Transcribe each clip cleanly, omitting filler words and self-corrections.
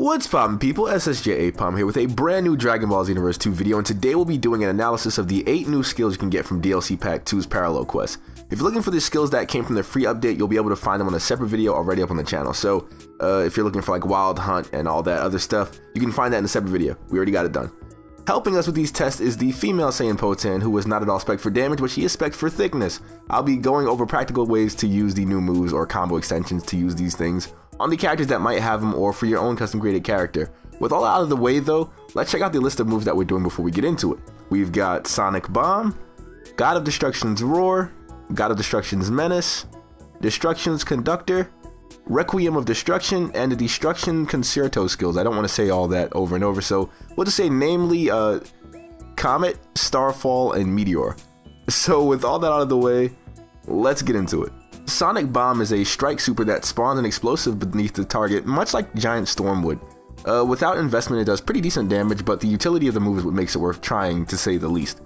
What's poppin' people, SSJAipom here with a brand new Dragon Ball Xenoverse 2 video, and today we'll be doing an analysis of the 8 new skills you can get from DLC Pack 2's Parallel Quest. If you're looking for the skills that came from the free update, you'll be able to find them on a separate video already up on the channel. So if you're looking for like Wild Hunt and all that other stuff, you can find that in a separate video. We already got it done. Helping us with these tests is the female Saiyan Potan, who is not at all spec for damage, but she is spec for thickness. I'll be going over practical ways to use the new moves or combo extensions to use these things on the characters that might have them or for your own custom created character. With all out of the way though, let's check out the list of moves that we're doing before we get into it. We've got Sonic Bomb, God of Destruction's Roar, God of Destruction's Menace, Destruction's Conductor, Requiem of Destruction, and the Destruction Concerto skills. I don't want to say all that over and over, so we'll just say namely Comet, Starfall, and Meteor. So with all that out of the way, let's get into it. Sonic Bomb is a strike super that spawns an explosive beneath the target, much like Giant Storm would. Without investment, it does pretty decent damage, but the utility of the move is what makes it worth trying, to say the least.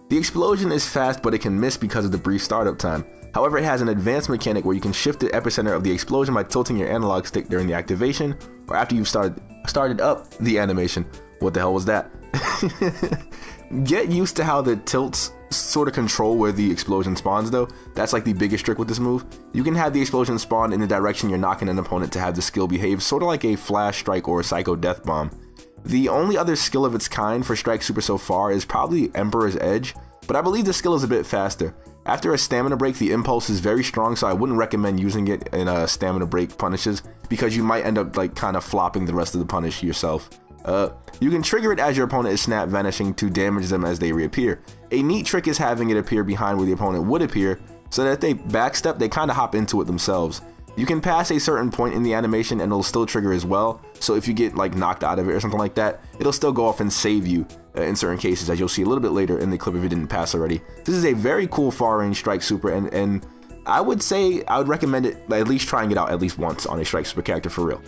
The explosion is fast, but it can miss because of the brief startup time. However, it has an advanced mechanic where you can shift the epicenter of the explosion by tilting your analog stick during the activation, or after you've started up the animation. What the hell was that? Get used to how the tilts sort of control where the explosion spawns though. That's like the biggest trick with this move. You can have the explosion spawn in the direction you're knocking an opponent to have the skill behave sort of like a flash strike or a psycho death bomb. The only other skill of its kind for strike super so far is probably Emperor's Edge, but I believe the skill is a bit faster. After a stamina break, the impulse is very strong, so I wouldn't recommend using it in a stamina break punishes because you might end up like kind of flopping the rest of the punish yourself. You can trigger it as your opponent is snap vanishing to damage them as they reappear. A neat trick is having it appear behind where the opponent would appear, so that if they backstep, they kind of hop into it themselves. You can pass a certain point in the animation and it'll still trigger as well, so if you get like knocked out of it or something like that, it'll still go off and save you in certain cases, as you'll see a little bit later in the clip if it didn't pass already. This is a very cool far range strike super, and I would say I would recommend it at least trying it out at least once on a strike super character for real.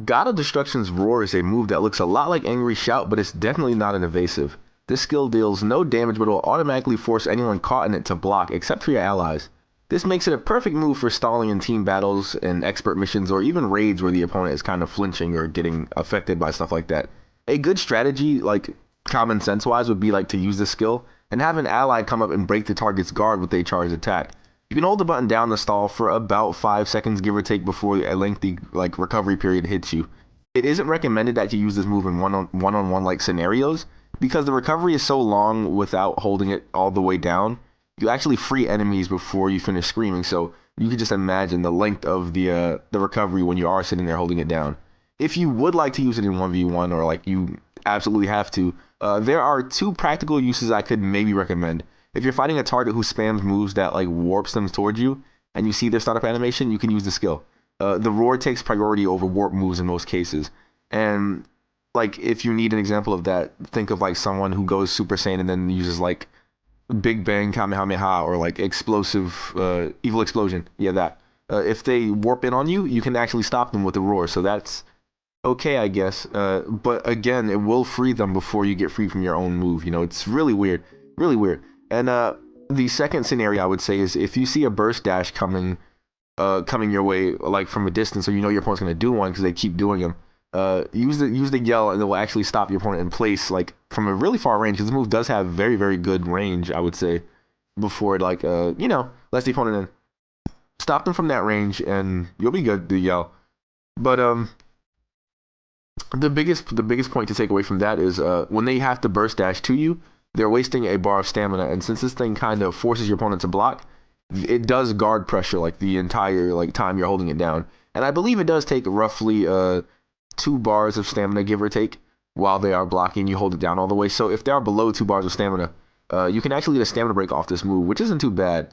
God of Destruction's Roar is a move that looks a lot like Angry Shout, but it's definitely not an evasive. This skill deals no damage, but will automatically force anyone caught in it to block, except for your allies. This makes it a perfect move for stalling in team battles and expert missions, or even raids where the opponent is kind of flinching or getting affected by stuff like that. A good strategy, like common sense wise, would be like to use this skill and have an ally come up and break the target's guard with a charged attack. You can hold the button down to stall for about 5 seconds give or take before a lengthy like recovery period hits you. It isn't recommended that you use this move in one-on-one like scenarios because the recovery is so long without holding it all the way down. You actually free enemies before you finish screaming, so you can just imagine the length of the recovery when you are sitting there holding it down. If you would like to use it in 1v1 or like you absolutely have to, there are 2 practical uses I could maybe recommend. If you're fighting a target who spams moves that like warps them towards you, and you see their startup animation, you can use the skill. The Roar takes priority over warp moves in most cases. And like if you need an example of that, think of like someone who goes Super Saiyan and then uses like Big Bang Kamehameha or like explosive evil explosion. Yeah, that. If they warp in on you, you can actually stop them with the Roar. So that's okay, I guess. But again, it will free them before you get free from your own move. You know, it's really weird. Really weird. And the second scenario I would say is if you see a burst dash coming your way like from a distance, so you know your opponent's going to do one because they keep doing them, use the yell, and it will actually stop your opponent in place, like from a really far range. Because this move does have very, very good range, I would say, before it like lets the opponent in. Stop them from that range, and you'll be good. The yell, but the biggest point to take away from that is when they have to burst dash to you, they're wasting a bar of stamina, and since this thing kind of forces your opponent to block, it does guard pressure like the entire like time you're holding it down. And I believe it does take roughly 2 bars of stamina, give or take, while they are blocking. You hold it down all the way. So if they are below 2 bars of stamina, you can actually get a stamina break off this move, which isn't too bad.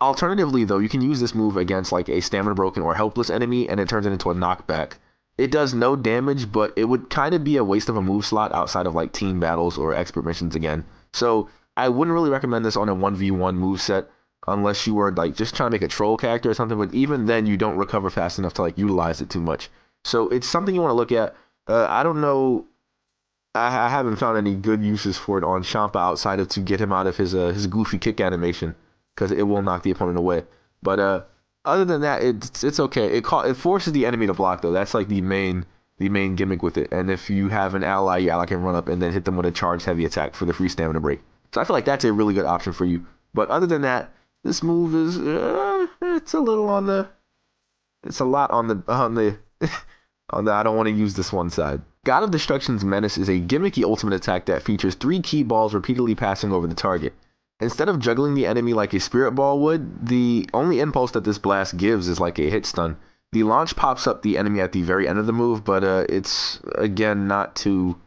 Alternatively, though, you can use this move against like a stamina broken or helpless enemy, and it turns it into a knockback. It does no damage, but it would kind of be a waste of a move slot outside of like team battles or expert missions again. So I wouldn't really recommend this on a 1v1 move set unless you were like just trying to make a troll character or something. But even then, you don't recover fast enough to like utilize it too much. So it's something you want to look at. I don't know. I haven't found any good uses for it on Champa outside of to get him out of his goofy kick animation, because it will knock the opponent away. But other than that, it's okay. It forces the enemy to block, though. That's like the main gimmick with it. And if you have an ally, your ally can run up and then hit them with a charged heavy attack for the free stamina break. So I feel like that's a really good option for you. But other than that, this move is it's a little on the I don't want to use this one side. God of Destruction's Menace is a gimmicky ultimate attack that features 3 key balls repeatedly passing over the target. Instead of juggling the enemy like a spirit ball would, the only impulse that this blast gives is like a hit stun. The launch pops up the enemy at the very end of the move, but it's again not too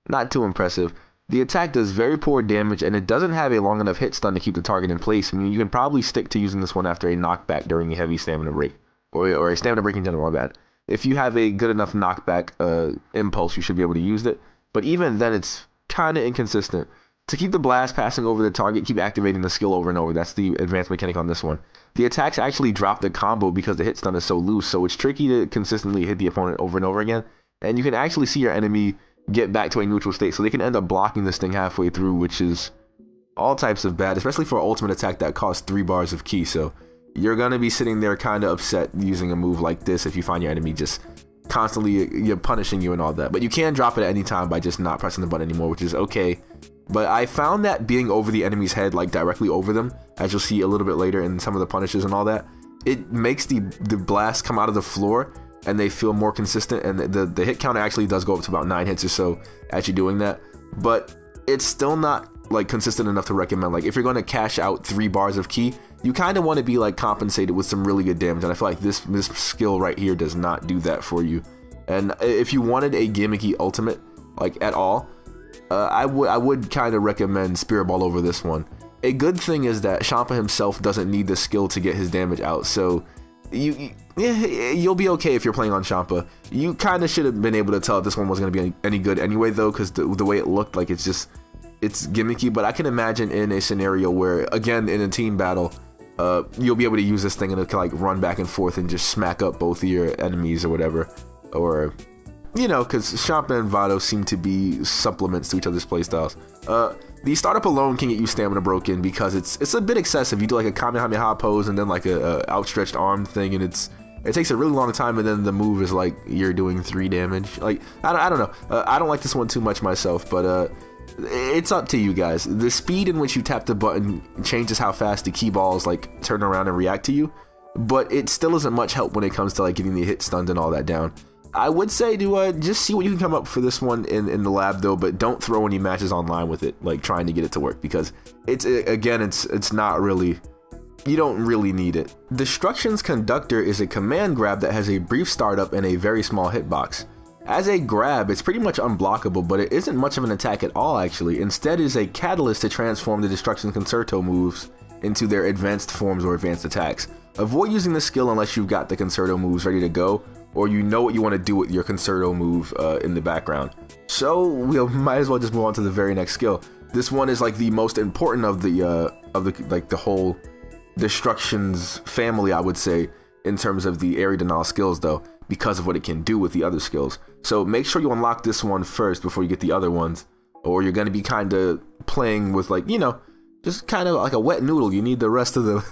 impressive. The attack does very poor damage, and it doesn't have a long enough hit stun to keep the target in place. I mean, you can probably stick to using this one after a knockback during a heavy stamina break, or a stamina break in general, bad. If you have a good enough knockback impulse, you should be able to use it. But even then, it's kind of inconsistent. To keep the blast passing over the target, keep activating the skill over and over. That's the advanced mechanic on this one. The attacks actually drop the combo because the hit stun is so loose, so it's tricky to consistently hit the opponent over and over again. And you can actually see your enemy get back to a neutral state, so they can end up blocking this thing halfway through, which is all types of bad, especially for an ultimate attack that costs 3 bars of ki. So you're going to be sitting there kind of upset using a move like this if you find your enemy just constantly punishing you and all that. But you can drop it at any time by just not pressing the button anymore, which is okay. But I found that being over the enemy's head, like directly over them, as you'll see a little bit later in some of the punishes and all that, it makes the blast come out of the floor and they feel more consistent, and the hit counter actually does go up to about 9 hits or so as you're doing that. But it's still not like consistent enough to recommend. Like if you're going to cash out 3 bars of ki, you kind of want to be like compensated with some really good damage, and I feel like this skill right here does not do that for you. And if you wanted a gimmicky ultimate like at all, I would kind of recommend Spirit Ball over this one. A good thing is that Champa himself doesn't need this skill to get his damage out, so you'll be okay if you're playing on Champa. You kind of should have been able to tell if this one wasn't going to be any good anyway, though, because the way it looked, like it's gimmicky. But I can imagine in a scenario where, again, in a team battle, you'll be able to use this thing and it can like run back and forth and just smack up both of your enemies or whatever, or because Champa and Vado seem to be supplements to each other's playstyles. The startup alone can get you stamina broken because it's a bit excessive. You do like a Kamehameha pose and then like a outstretched arm thing, and it takes a really long time, and then the move is like you're doing 3 damage. Like I don't know. I don't like this one too much myself, but it's up to you guys. The speed in which you tap the button changes how fast the key balls like turn around and react to you, but it still isn't much help when it comes to like getting the hit stunned and all that down. I would say to just see what you can come up for this one in the lab, though, but don't throw any matches online with it, like trying to get it to work, because it's not really, you don't really need it. Destruction's Conductor is a command grab that has a brief startup and a very small hitbox. As a grab, it's pretty much unblockable, but it isn't much of an attack at all actually. Instead, it is a catalyst to transform the Destruction Concerto moves into their advanced forms or advanced attacks. Avoid using this skill unless you've got the Concerto moves ready to go, or you know what you want to do with your Concerto move in the background. So we might as well just move on to the very next skill. This one is like the most important of the whole Destruction's family, I would say, in terms of the area denial skills, though, because of what it can do with the other skills. So make sure you unlock this one first before you get the other ones, or you're going to be kind of playing with like, just kind of like a wet noodle. You need the rest of the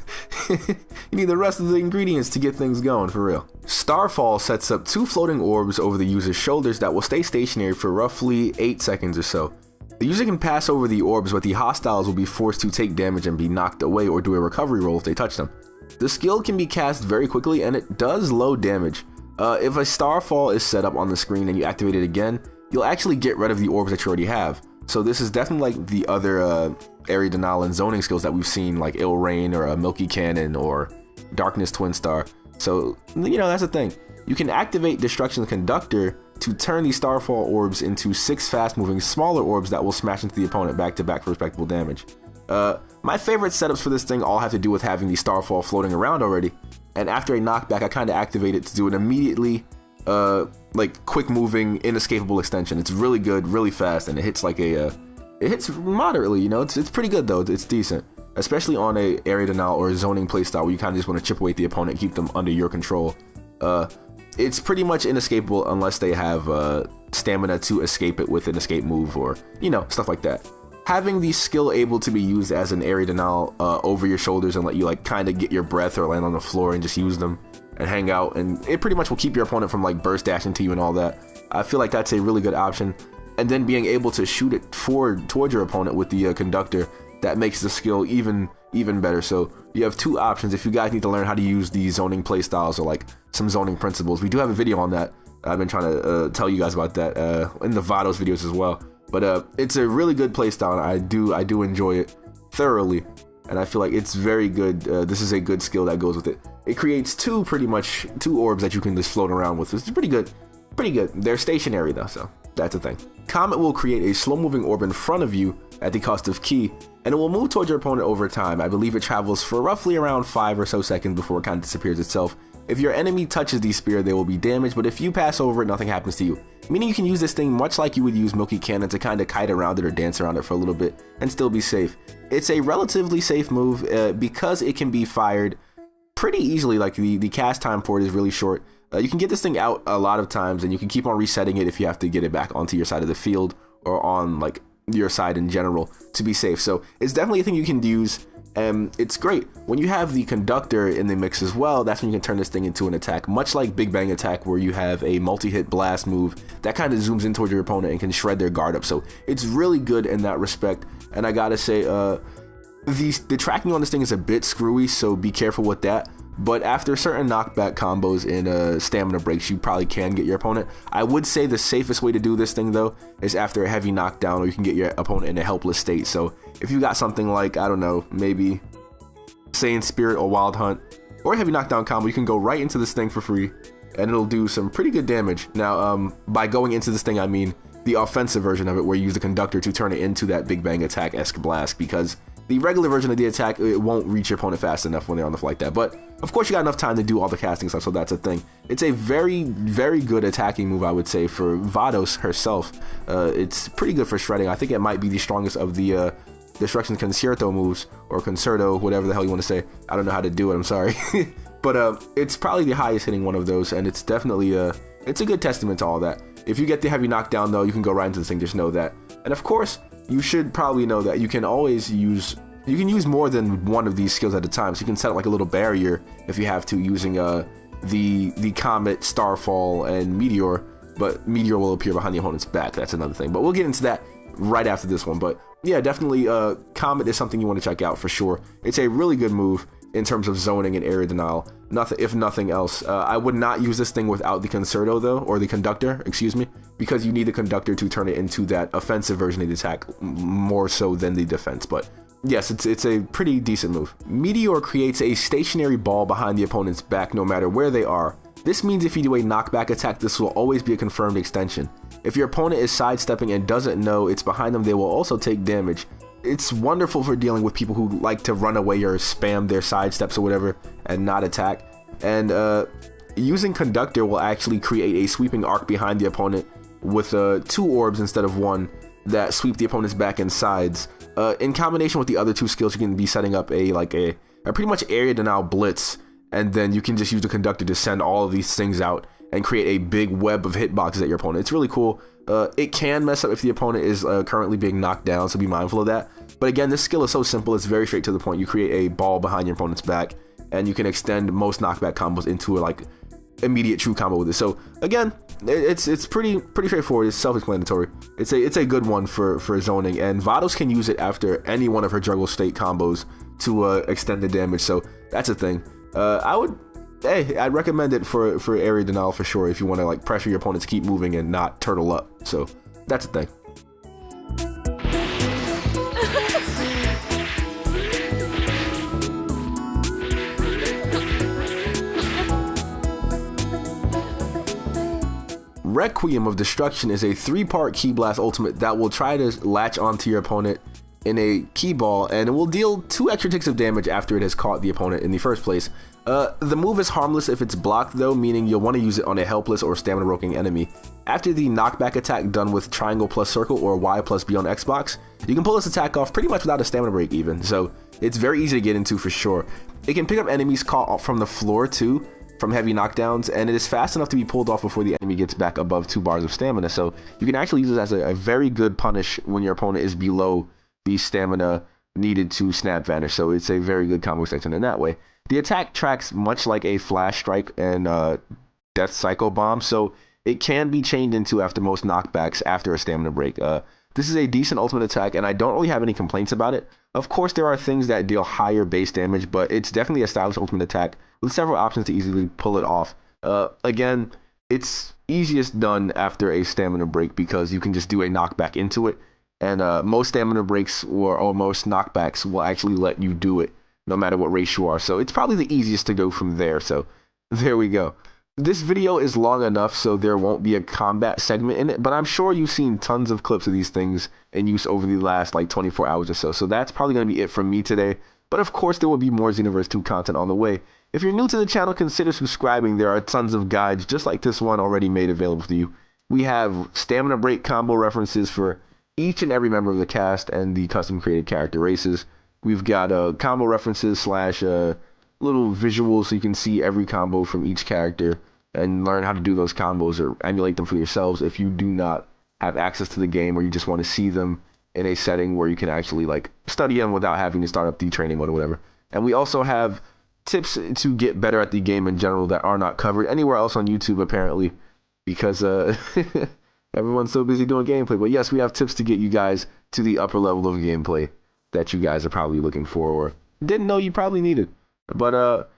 you need the rest of the ingredients to get things going for real. Starfall sets up 2 floating orbs over the user's shoulders that will stay stationary for roughly 8 seconds or so. The user can pass over the orbs, but the hostiles will be forced to take damage and be knocked away or do a recovery roll if they touch them. The skill can be cast very quickly and it does low damage. If a Starfall is set up on the screen and you activate it again, you'll actually get rid of the orbs that you already have. So this is definitely like the other area denial and zoning skills that we've seen, like Ill Rain or a Milky Cannon or Darkness Twin Star. So, you know, that's the thing. You can activate Destruction's Conductor to turn these Starfall orbs into 6 fast-moving smaller orbs that will smash into the opponent back-to-back for respectable damage. My favorite setups for this thing all have to do with having the Starfall floating around already, and after a knockback, I kind of activate it to do an immediately, like, quick-moving, inescapable extension. It's really good, really fast, and it hits like a, it hits moderately, you know? It's pretty good, though. It's decent. Especially on a area denial or a zoning playstyle where you kind of just want to chip away at the opponent, keep them under your control. It's pretty much inescapable unless they have stamina to escape it with an escape move or, you know, stuff like that. Having the skill able to be used as an area denial over your shoulders and let you like kind of get your breath or land on the floor and just use them and hang out, and it pretty much will keep your opponent from like burst dashing to you and all that. I feel like that's a really good option. And then being able to shoot it forward towards your opponent with the Conductor, that makes the skill even better. So you have 2 options if you guys need to learn how to use the zoning playstyles or like some zoning principles. We do have a video on that. I've been trying to tell you guys about that in the Vados videos as well. But it's a really good playstyle, and I do enjoy it thoroughly, and I feel like it's very good. This is a good skill that goes with it. It creates pretty much two orbs that you can just float around with. It's pretty good. Pretty good. They're stationary though, so that's a thing. Comet will create a slow-moving orb in front of you at the cost of ki, and it will move towards your opponent over time. I believe it travels for roughly around 5 or so seconds before it kind of disappears itself. If your enemy touches the spear, they will be damaged, but if you pass over it, nothing happens to you. Meaning you can use this thing much like you would use Milky Cannon to kind of kite around it or dance around it for a little bit and still be safe. It's a relatively safe move because it can be fired pretty easily. Like the cast time for it is really short. You can get this thing out a lot of times, and you can keep on resetting it if you have to get it back onto your side of the field or on like your side in general to be safe. So it's definitely a thing you can use, and it's great. When you have the Conductor in the mix as well, that's when you can turn this thing into an attack, much like Big Bang Attack, where you have a multi-hit blast move that kind of zooms in towards your opponent and can shred their guard up. So it's really good in that respect, and I gotta say the tracking on this thing is a bit screwy, so be careful with that. But after certain knockback combos and stamina breaks, you probably can get your opponent. I would say the safest way to do this thing though is after a heavy knockdown, or you can get your opponent in a helpless state. So if you got something like, I don't know, maybe Saiyan Spirit or Wild Hunt or a heavy knockdown combo, you can go right into this thing for free and it'll do some pretty good damage. Now by going into this thing, I mean the offensive version of it, where you use the Conductor to turn it into that Big Bang Attack-esque blast, because the regular version of the attack, it won't reach your opponent fast enough when they're on the floor like that. But of course you got enough time to do all the casting stuff, so that's a thing. It's a very, very good attacking move, I would say, for Vados herself. It's pretty good for shredding. I think it might be the strongest of the Destruction's Concerto moves, or Concerto, whatever the hell you want to say. I don't know how to do it, I'm sorry. But it's probably the highest hitting one of those, and it's definitely it's a good testament to all that. If you get the heavy knockdown though, you can go right into this thing, just know that. And of course, you should probably know that you can always use, you can use more than one of these skills at a time. So you can set up like a little barrier if you have to, using the Comet, Starfall, and Meteor. But Meteor will appear behind the opponent's back. That's another thing. But we'll get into that right after this one. But yeah, definitely Comet is something you want to check out for sure. It's a really good move in terms of zoning and area denial. If nothing else. I would not use this thing without the Concerto though, or the Conductor, excuse me, because you need the Conductor to turn it into that offensive version of the attack more so than the defense. But yes, it's a pretty decent move. Meteor creates a stationary ball behind the opponent's back no matter where they are. This means if you do a knockback attack, this will always be a confirmed extension. If your opponent is sidestepping and doesn't know it's behind them, they will also take damage. It's wonderful for dealing with people who like to run away or spam their sidesteps or whatever and not attack. And using Conductor will actually create a sweeping arc behind the opponent with 2 orbs instead of 1 that sweep the opponent's back and sides. In combination with the other 2 skills, you can be setting up a pretty much area denial blitz, and then you can just use the Conductor to send all of these things out and create a big web of hitboxes at your opponent. It's really cool. It can mess up if the opponent is currently being knocked down, so be mindful of that. But again, this skill is so simple, it's very straight to the point. You create a ball behind your opponent's back, and you can extend most knockback combos into a like immediate true combo with it. So again, it's pretty straightforward. It's self-explanatory. It's a good one for zoning, and Vados can use it after any one of her juggle state combos to extend the damage. So that's a thing. I'd recommend it for area denial for sure if you want to like pressure your opponents to keep moving and not turtle up. So that's a thing. Requiem of Destruction is a 3-part Ki Blast ultimate that will try to latch onto your opponent in a Ki Ball, and it will deal 2 extra ticks of damage after it has caught the opponent in the first place. The move is harmless if it's blocked though, meaning you'll want to use it on a helpless or stamina broken enemy. After the knockback attack done with triangle plus circle or Y plus B on Xbox, you can pull this attack off pretty much without a stamina break even, so it's very easy to get into for sure. It can pick up enemies caught from the floor too, from heavy knockdowns, and it is fast enough to be pulled off before the enemy gets back above 2 bars of stamina, so you can actually use it as a very good punish when your opponent is below the stamina needed to snap vanish. So it's a very good combo extension in that way. The attack tracks much like a Flash Strike and Death Cycle Bomb, so it can be chained into after most knockbacks after a stamina break. This is a decent ultimate attack, and I don't really have any complaints about it. Of course, there are things that deal higher base damage, but it's definitely a stylish ultimate attack with several options to easily pull it off. Again, it's easiest done after a stamina break because you can just do a knockback into it, and most stamina breaks or most knockbacks will actually let you do it no matter what race you are, so it's probably the easiest to go from there. So there we go. This video is long enough so there won't be a combat segment in it, but I'm sure you've seen tons of clips of these things in use over the last like 24 hours or so, so that's probably going to be it from me today. But of course there will be more Xenoverse 2 content on the way. If you're new to the channel, consider subscribing. There are tons of guides just like this one already made available to you. We have stamina break combo references for each and every member of the cast and the custom created character races. We've got combo references / little visuals so you can see every combo from each character and learn how to do those combos or emulate them for yourselves if you do not have access to the game or you just want to see them in a setting where you can actually like study them without having to start up the training mode or whatever. And we also have tips to get better at the game in general that are not covered anywhere else on YouTube apparently, because everyone's so busy doing gameplay. But yes, we have tips to get you guys to the upper level of gameplay that you guys are probably looking for or didn't know you probably needed. But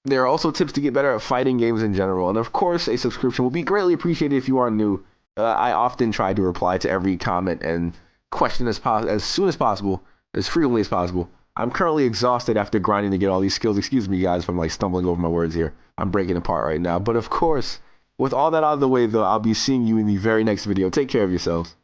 there are also tips to get better at fighting games in general, and of course a subscription will be greatly appreciated if you are new. I often try to reply to every comment and question as soon as possible, as frequently as possible. I'm currently exhausted after grinding to get all these skills. Excuse me guys if I'm like stumbling over my words here. I'm breaking apart right now. But of course, with all that out of the way though, I'll be seeing you in the very next video. Take care of yourselves.